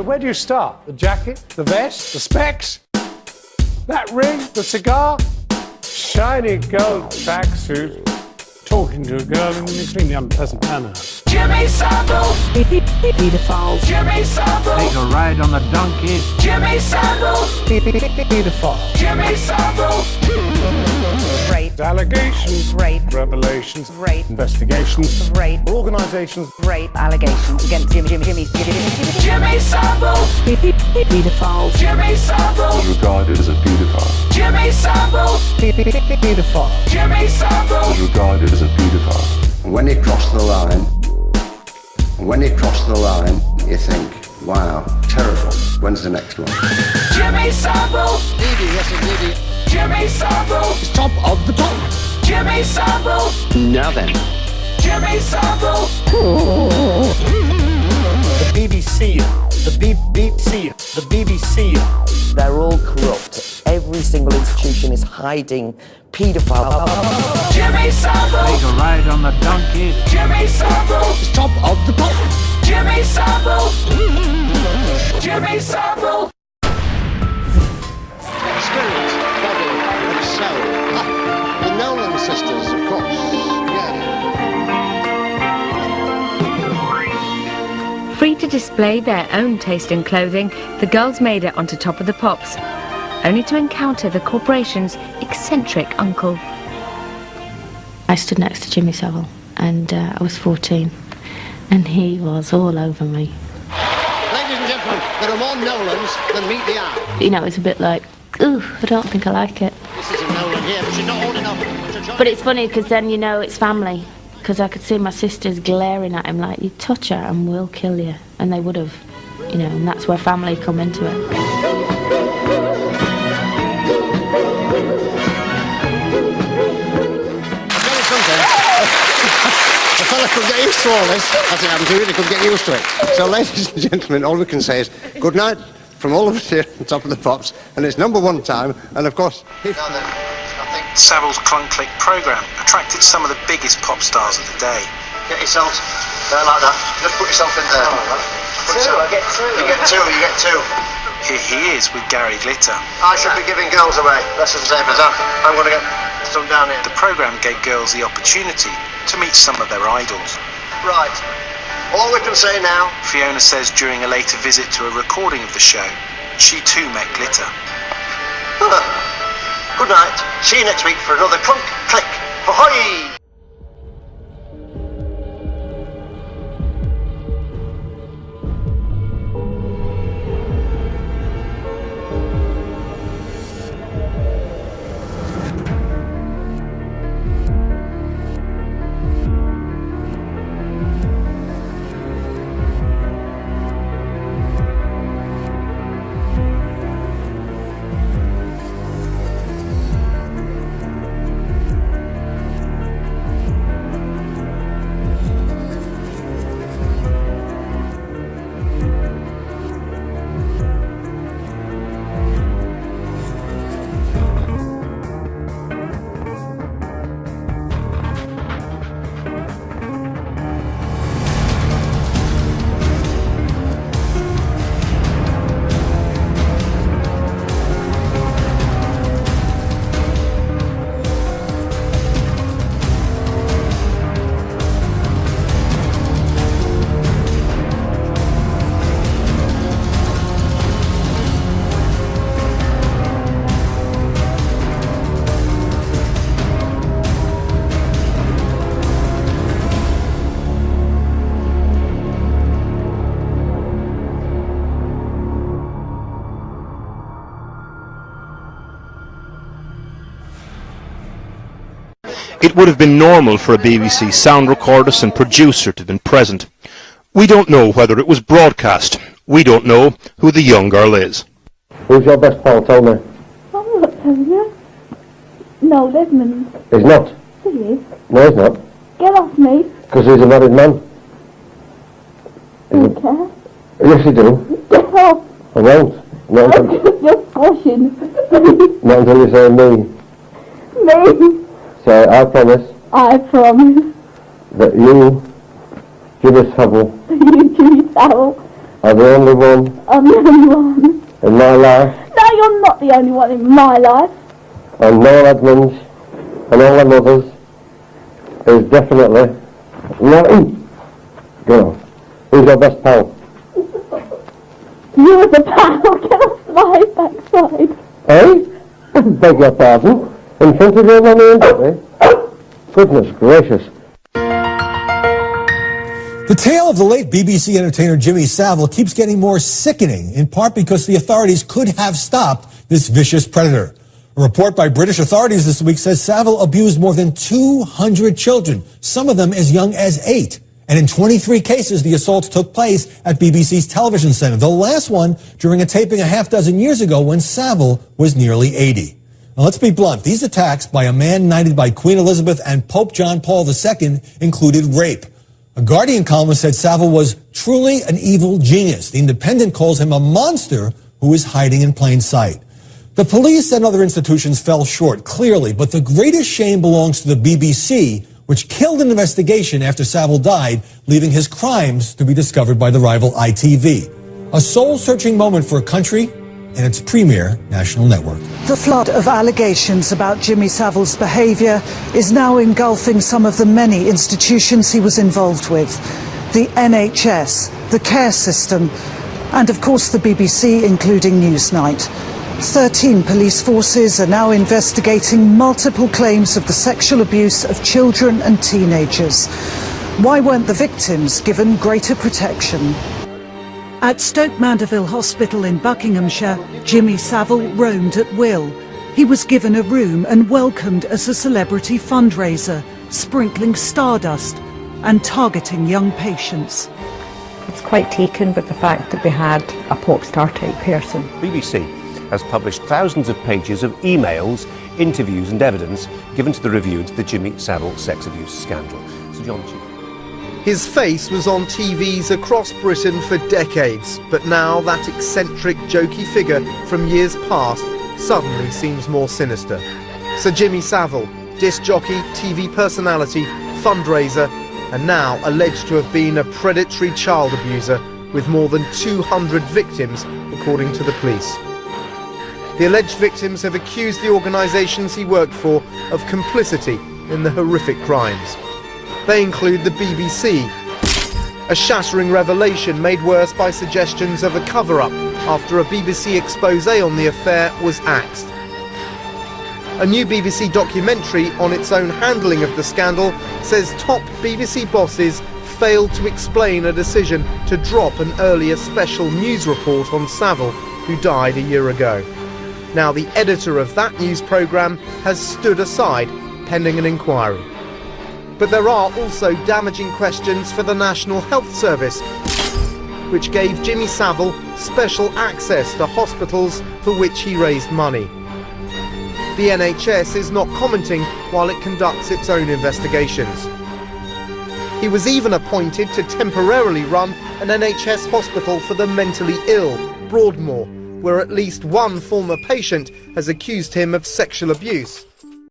But where do you start? The jacket, the vest, the specs, that ring, the cigar, shiny gold tracksuit, talking to a girl in an extremely unpleasant manner. Jimmy Savile, Paedophile. Jimmy Savile, Take a ride on the donkey. Jimmy Savile, Paedophile. Jimmy Savile. Rape. Allegations, Rape. revelations, Rape. investigations, Rape. organisations, Rape. Allegations against Jimmy Jimmy Savile, Paedophile. Jimmy Savile, Regarded as a paedophile. Jimmy Savile, paedophile. Jimmy Savile. Regarded as a paedophile. When he crossed the line, you think, wow, terrible. When's the next one? Jimmy Savile, Yes, indeed. Jimmy Savile, Top of the top. Jimmy Savile, Now then. Jimmy Savile. The BBC, the BBC. They're all corrupt. Every single institution is hiding paedophile. Jimmy Savile, Take a ride on the donkey. Jimmy Savile, Top of the top. Jimmy Savile, Jimmy Savile. Spirit, body, and soul. The Nolan sisters, of course. Yeah. Free to display their own taste in clothing, the girls made it onto Top of the Pops, only to encounter the corporation's eccentric uncle. I stood next to Jimmy Savile, and I was 14, and he was all over me. Ladies and gentlemen, there are more Nolans than meet the eye. You know, it's a bit like, ooh, I don't think I like it. This is a Nolan here, but she's not old enough to join. But it's funny, because then, you know, it's family. Because I could see my sisters glaring at him like, you touch her and we'll kill you. And they would have, you know, and that's where family come into it. The fella could get used to all this, as it happens, he really could get used to it. So, ladies and gentlemen, all we can say is good night from all of us here on Top of the Pops, and it's number one time, and of course... Savile's Clunk Click programme attracted some of the biggest pop stars of the day. Get yourself there like that. Just put yourself in there. I get two. You get two. Here he is with Gary Glitter. I should be giving girls away. That's the same as that. I'm going to get some down here. The programme gave girls the opportunity to meet some of their idols. Right. All we can say now... Fiona says during a later visit to a recording of the show, she too met Glitter. Good night. See you next week for another Clunk Click. Ahoy! It would have been normal for a BBC sound recordist and producer to have been present. We don't know whether it was broadcast. We don't know who the young girl is. Who's your best pal, tell me? I'm not telling you. No, Desmond. He's not. He is. No, he's not. Get off me. Because he's a married man. Don't care. Yes, you do. Get off. I won't. Not until, You're squashing. not until you say me. Me. So I promise I promise. that you, Jimmy Savile, You, Jimmy Savile, I'm the only one. I'm the only one. In my life. No, you're not the only one in my life. And Noel Edmonds and all them others is definitely not in. Go. Who's your best pal? You're the pal. Get off my backside. Eh? Beg your pardon? In front of your mummy and daddy? Goodness gracious. The tale of the late BBC entertainer Jimmy Savile keeps getting more sickening, in part because the authorities could have stopped this vicious predator. A report by British authorities this week says Savile abused more than 200 children, some of them as young as 8. And in 23 cases, the assaults took place at BBC's television centre, the last one during a taping a half dozen years ago when Savile was nearly 80. Now, let's be blunt. These attacks by a man knighted by Queen Elizabeth and Pope John Paul II included rape. A Guardian columnist said Savile was truly an evil genius. The Independent calls him a monster who is hiding in plain sight. The police and other institutions fell short, clearly, but the greatest shame belongs to the BBC, which killed an investigation after Savile died, leaving his crimes to be discovered by the rival ITV. A soul-searching moment for a country and its premier national network. The flood of allegations about Jimmy Savile's behaviour is now engulfing some of the many institutions he was involved with. The NHS, the care system, and of course the BBC, including Newsnight. 13 police forces are now investigating multiple claims of the sexual abuse of children and teenagers. Why weren't the victims given greater protection? At Stoke Mandeville Hospital in Buckinghamshire, Jimmy Savile roamed at will. He was given a room and welcomed as a celebrity fundraiser, sprinkling stardust and targeting young patients. It's quite taken with the fact that they had a pop star type person. BBC has published thousands of pages of emails, interviews and evidence given to the review into the Jimmy Savile sex abuse scandal. Sir John Chief. His face was on TVs across Britain for decades, but now that eccentric, jokey figure from years past suddenly seems more sinister. Sir Jimmy Savile, disc jockey, TV personality, fundraiser, and now alleged to have been a predatory child abuser with more than 200 victims, according to the police. The alleged victims have accused the organisations he worked for of complicity in the horrific crimes. They include the BBC, a shattering revelation made worse by suggestions of a cover-up after a BBC expose on the affair was axed. A new BBC documentary on its own handling of the scandal says top BBC bosses failed to explain a decision to drop an earlier special news report on Savile, who died a year ago. Now the editor of that news programme has stood aside, pending an inquiry. But there are also damaging questions for the National Health Service, which gave Jimmy Savile special access to hospitals for which he raised money. The NHS is not commenting while it conducts its own investigations. He was even appointed to temporarily run an NHS hospital for the mentally ill, Broadmoor, where at least one former patient has accused him of sexual abuse.